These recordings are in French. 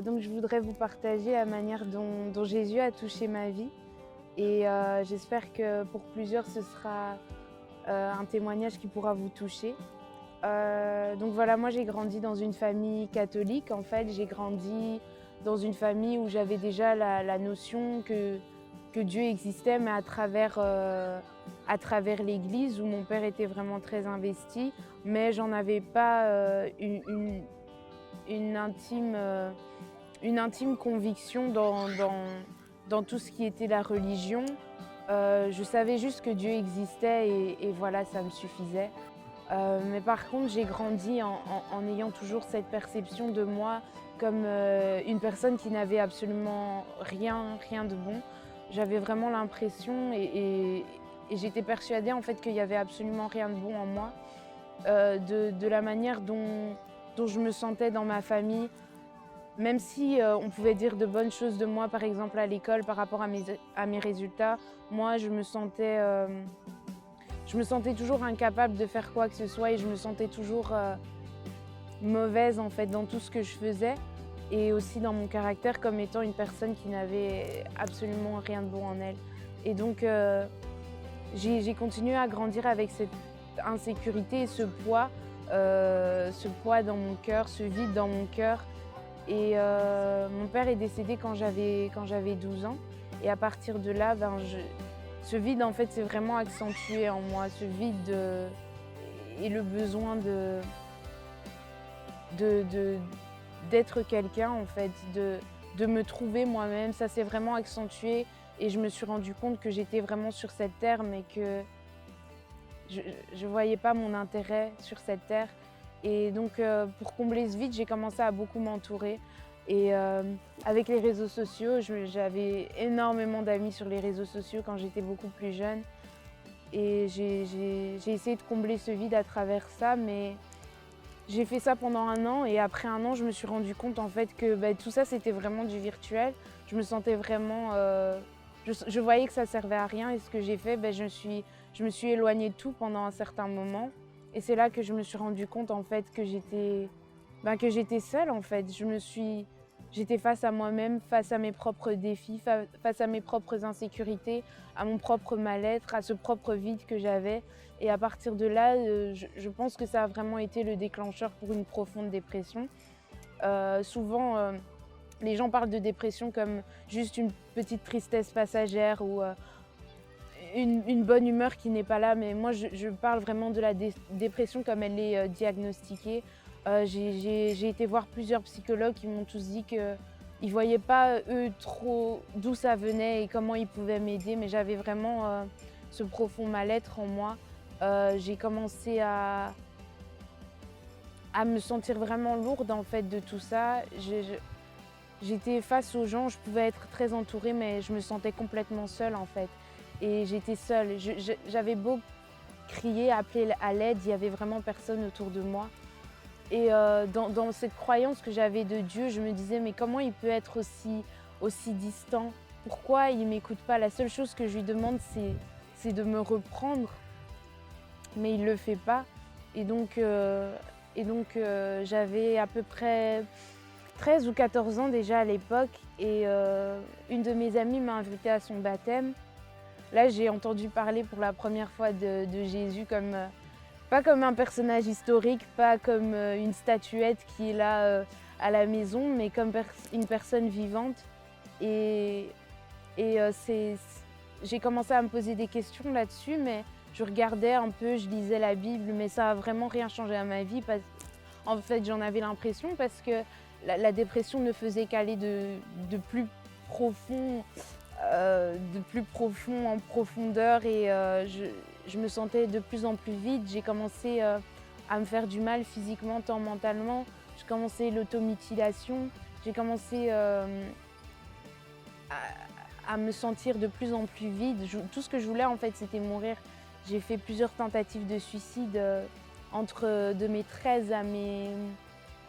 Donc je voudrais vous partager la manière dont Jésus a touché ma vie et j'espère que pour plusieurs ce sera un témoignage qui pourra vous toucher. Donc voilà, moi j'ai grandi dans une famille catholique. En fait, j'ai grandi dans une famille où j'avais déjà la notion que Dieu existait, mais à travers l'Église, où mon père était vraiment très investi, mais j'en avais pas une intime, une intime conviction dans tout ce qui était la religion. Je savais juste que Dieu existait et voilà, ça me suffisait. Mais par contre, j'ai grandi en ayant toujours cette perception de moi comme une personne qui n'avait absolument rien de bon. J'avais vraiment l'impression et j'étais persuadée en fait qu'il n'y avait absolument rien de bon en moi. De la manière dont je me sentais dans ma famille, même si on pouvait dire de bonnes choses de moi, par exemple à l'école par rapport à mes résultats, moi je me sentais toujours incapable de faire quoi que ce soit et je me sentais toujours mauvaise en fait dans tout ce que je faisais et aussi dans mon caractère comme étant une personne qui n'avait absolument rien de bon en elle. Et donc j'ai continué à grandir avec cette insécurité et ce poids dans mon cœur, ce vide dans mon cœur. Et mon père est décédé quand j'avais 12 ans. Et à partir de là, ce vide en fait s'est vraiment accentué en moi, ce vide et le besoin d'être quelqu'un en fait, de me trouver moi-même. Ça s'est vraiment accentué et je me suis rendu compte que j'étais vraiment sur cette terre mais que je ne voyais pas mon intérêt sur cette terre. Et donc pour combler ce vide, j'ai commencé à beaucoup m'entourer. Et avec les réseaux sociaux, j'avais énormément d'amis sur les réseaux sociaux quand j'étais beaucoup plus jeune. Et j'ai essayé de combler ce vide à travers ça, mais j'ai fait ça pendant un an. Et après un an, je me suis rendu compte en fait que tout ça, c'était vraiment du virtuel. Je me sentais vraiment... je voyais que ça servait à rien. Et ce que j'ai fait, je me suis éloignée de tout pendant un certain moment. Et c'est là que je me suis rendu compte en fait que j'étais seule en fait. J'étais face à moi-même, face à mes propres défis, face à mes propres insécurités, à mon propre mal-être, à ce propre vide que j'avais. Et à partir de là, je pense que ça a vraiment été le déclencheur pour une profonde dépression. Souvent, les gens parlent de dépression comme juste une petite tristesse passagère ou une bonne humeur qui n'est pas là, mais moi je parle vraiment de la dépression comme elle est diagnostiquée. J'ai été voir plusieurs psychologues qui m'ont tous dit qu'ils ne voyaient pas eux trop d'où ça venait et comment ils pouvaient m'aider, mais j'avais vraiment ce profond mal-être en moi. J'ai commencé à me sentir vraiment lourde en fait de tout ça. J'étais face aux gens, je pouvais être très entourée, mais je me sentais complètement seule en fait. Et j'étais seule. J'avais beau crier, appeler à l'aide, il n'y avait vraiment personne autour de moi. Et dans cette croyance que j'avais de Dieu, je me disais, mais comment il peut être aussi distant? Pourquoi il ne m'écoute pas? La seule chose que je lui demande, c'est de me reprendre, mais il ne le fait pas. Et donc j'avais à peu près 13 ou 14 ans déjà à l'époque. Et une de mes amies m'a invitée à son baptême. Là, j'ai entendu parler pour la première fois de Jésus pas comme un personnage historique, pas comme une statuette qui est là à la maison, mais comme une personne vivante. Et j'ai commencé à me poser des questions là-dessus, mais je regardais un peu, je lisais la Bible, mais ça n'a vraiment rien changé à ma vie. En fait, j'en avais l'impression parce que la dépression ne faisait qu'aller de plus profond en profondeur et je me sentais de plus en plus vide. J'ai commencé à me faire du mal physiquement, tant mentalement. J'ai commencé l'automutilation. J'ai commencé à me sentir de plus en plus vide. Tout ce que je voulais en fait, c'était mourir. J'ai fait plusieurs tentatives de suicide de mes 13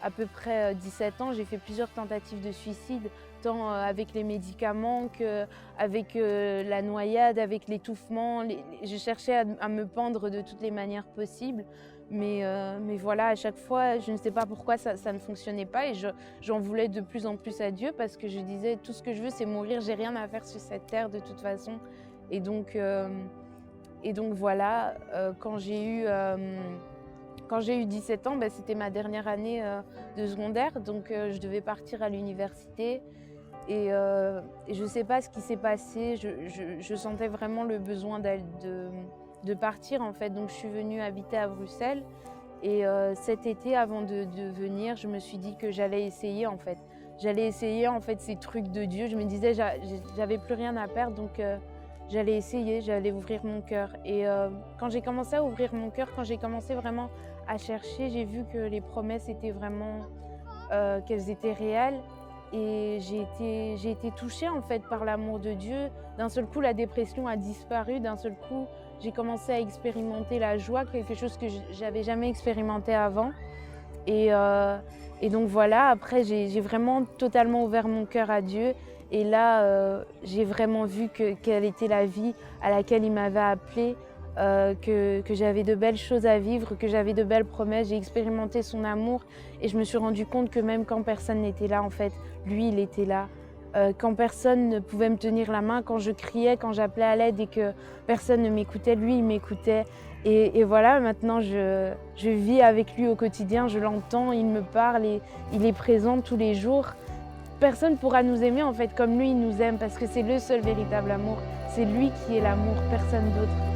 à peu près 17 ans. J'ai fait plusieurs tentatives de suicide, tant avec les médicaments qu'avec la noyade, avec l'étouffement. Je cherchais à me pendre de toutes les manières possibles. Mais voilà, à chaque fois, je ne sais pas pourquoi ça ne fonctionnait pas et j'en voulais de plus en plus à Dieu parce que je disais tout ce que je veux c'est mourir, j'ai rien à faire sur cette terre de toute façon. Et donc, voilà, quand j'ai eu 17 ans, c'était ma dernière année de secondaire, donc je devais partir à l'université. Et je ne sais pas ce qui s'est passé, je sentais vraiment le besoin de partir en fait. Donc je suis venue habiter à Bruxelles et cet été avant de venir, je me suis dit que j'allais essayer en fait. J'allais essayer en fait ces trucs de Dieu. Je me disais j'avais plus rien à perdre donc j'allais essayer, j'allais ouvrir mon cœur. Et quand j'ai commencé à ouvrir mon cœur, quand j'ai commencé vraiment à chercher, j'ai vu que les promesses étaient vraiment, qu'elles étaient réelles. Et j'ai été touchée en fait par l'amour de Dieu. D'un seul coup, la dépression a disparu. D'un seul coup, j'ai commencé à expérimenter la joie, quelque chose que j'avais jamais expérimenté avant. Et donc voilà, après j'ai vraiment totalement ouvert mon cœur à Dieu. Et là, j'ai vraiment vu quelle était la vie à laquelle il m'avait appelée, que j'avais de belles choses à vivre, que j'avais de belles promesses. J'ai expérimenté son amour et je me suis rendu compte que même quand personne n'était là, en fait, lui, il était là. Quand personne ne pouvait me tenir la main, quand je criais, quand j'appelais à l'aide et que personne ne m'écoutait, lui, il m'écoutait. Et voilà, maintenant, je vis avec lui au quotidien, je l'entends, il me parle et il est présent tous les jours. Personne ne pourra nous aimer en fait comme lui, il nous aime parce que c'est le seul véritable amour. C'est lui qui est l'amour, personne d'autre.